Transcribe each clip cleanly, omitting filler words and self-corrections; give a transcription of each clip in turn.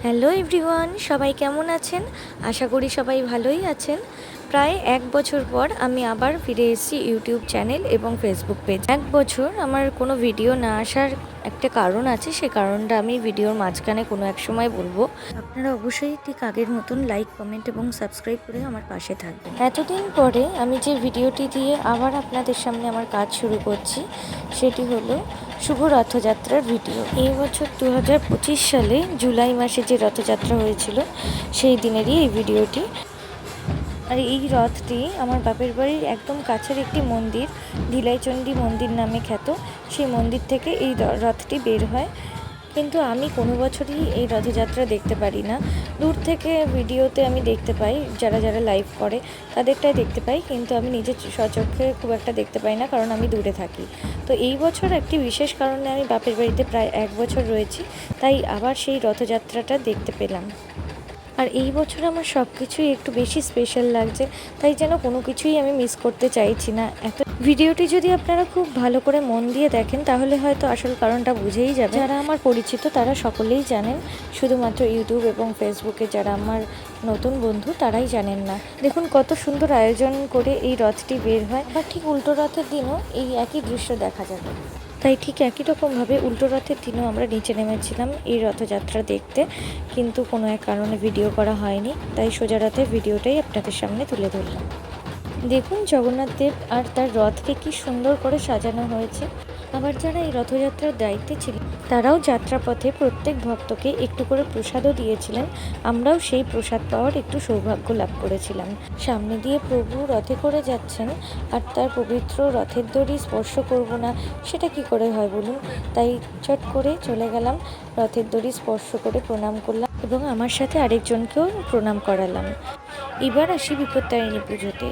Hello everyone, সবাই কেমন আছেন? আশা করি সবাই ভালোই আছেন। প্রায় 1 বছর পর আমি আবার ফিরে এসেছি ইউটিউব চ্যানেল এবং ফেসবুক পেজ। 1 বছর আমার কোনো ভিডিও না আসার একটা কারণ আছে, সে কারণটা আমি ভিডিওর মাঝখানে কোনো এক সময় বলবো। আপনারা অবশ্যই ঠিক আগের মতন লাইক, কমেন্ট এবং সাবস্ক্রাইব করে আমার পাশে থাকবেন। এতদিন পরে আমি যে ভিডিওটি দিয়ে আবার আপনাদের সামনে আমার কাজ শুরু করছি, সেটি হলো শুভ রথযাত্রার ভিডিও। এই বছর 2025 সালে জুলাই মাসে যে রথযাত্রা হয়েছিল সেই দিনেরই এই ভিডিওটি। আর এই রথটি আমার বাপের বাড়ির একদম কাছের একটি মন্দির, ঢিলাইচণ্ডী মন্দির নামে খ্যাত, সেই মন্দির থেকে এই রথটি বের হয়। কিন্তু আমি কোনো বছরই এই রথযাত্রা দেখতে পারি না। দূর থেকে ভিডিওতে আমি দেখতে পাই, যারা যারা লাইভ করে তাদেরটাই দেখতে পাই, কিন্তু আমি নিজে স্বচক্ষে খুব একটা দেখতে পাই না, কারণ আমি দূরে থাকি। তো এই বছর একটি বিশেষ কারণে আমি বাপের বাড়িতে প্রায় 1 বছর রয়েছি, তাই আবার সেই রথযাত্রাটা দেখতে পেলাম। আর এই বছর আমার সব কিছুই একটু বেশি স্পেশাল লাগছে, তাই যেন কোনো কিছুই আমি মিস করতে চাইছি না। ভিডিওটি যদি আপনারা খুব ভালো করে মন দিয়ে দেখেন তাহলে হয়তো আসল কারণটা বুঝেই যাবে। যারা আমার পরিচিত তারা সকলেই জানেন, শুধুমাত্র ইউটিউব এবং ফেসবুকে যারা আমার নতুন বন্ধু তারাই জানেন না। দেখুন কত সুন্দর আয়োজন করে এই রথটি বের হয়। আবার ঠিক উল্টো রথের দিনও এই একই দৃশ্য দেখা যাবে। তাই ঠিক একই রকমভাবে উল্টো রথের দিনও আমরা নিচে নেমেছিলাম এই রথযাত্রা দেখতে, কিন্তু কোনো এক কারণে ভিডিও করা হয়নি, তাই সোজা রথের ভিডিওটাই আপনাদের সামনে তুলে ধরলাম। দেখুন জগন্নাথ দেব আর তার রথকে কি সুন্দর করে সাজানো হয়েছে। আবার যারা এই রথযাত্রার দায়িত্বে ছিলেন তারাও যাত্রাপথে প্রত্যেক ভক্তকে একটু করে প্রসাদও দিয়েছিলেন। আমরাও সেই প্রসাদ পাওয়ার একটু সৌভাগ্য লাভ করেছিলাম। সামনে দিয়ে প্রভু রথে করে যাচ্ছেন, আর তার পবিত্র রথের দড়ি স্পর্শ করব না সেটা কি করে হয় বলুন। তাই চট করে চলে গেলাম, রথের দড়ি স্পর্শ করে প্রণাম করলাম এবং আমার সাথে আরেকজনকেও প্রণাম করালাম। এবার আসি বিপত্তারিণী পুজোতে।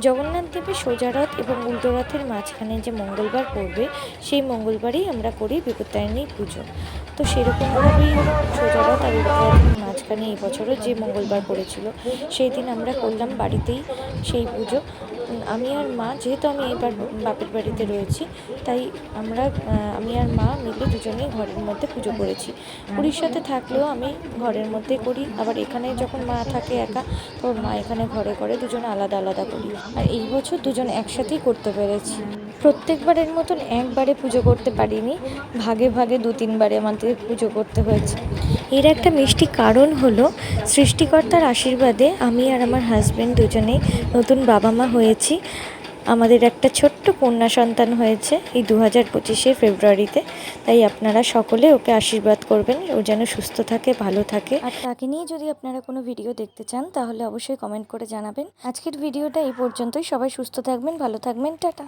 জগন্নাথ দেবের সোজা রথ এবং উল্টো রথের মাঝখানে যে মঙ্গলবার পড়বে সেই মঙ্গলবারেই আমরা করি বিপত্তারিণী পুজো। তো সেরকমভাবেই সোজা রথ আর উল্টো রথের মাঝখানে এই বছরও যে মঙ্গলবার পড়েছিল সেই দিন আমরা করলাম বাড়িতেই সেই পুজো। আমি আর মা, যেহেতু আমি এবার বাপের বাড়িতে রয়েছি, তাই আমি আর মা মিলে দুজনেই ঘরের মধ্যে পুজো করেছি। পুরীর সাথে থাকলেও আমি ঘরের মধ্যে করি, আবার এখানে যখন মা থাকে একা, তো মা এখানে ঘরে করে, দুজনে আলাদা আলাদা করি। আর এই বছর দুজন একসাথেই করতে পেরেছি। প্রত্যেকবারের মতন একবারে পুজো করতে পারিনি, ভাগে ভাগে 2-3বারে আমাদের পুজো করতে হয়েছে। এর একটা মিষ্টি কারণ হলো সৃষ্টিকর্তার আশীর্বাদে আমি আর আমার হাজব্যান্ড দুজনেই নতুন বাবা মা হয়েছি। আমাদের একটা ছোট্ট কন্যা সন্তান হয়েছে এই 2025 ফেব্রুয়ারিতে। তাই আপনারা সকলে ওকে আশীর্বাদ করবেন, ও যেন সুস্থ থাকে, ভালো থাকে। আর তাকে নিয়ে যদি আপনারা কোনো ভিডিও দেখতে চান তাহলে অবশ্যই কমেন্ট করে জানাবেন। আজকের ভিডিওটা এই পর্যন্তই। সবাই সুস্থ থাকবেন, ভালো থাকবেন, টাটা।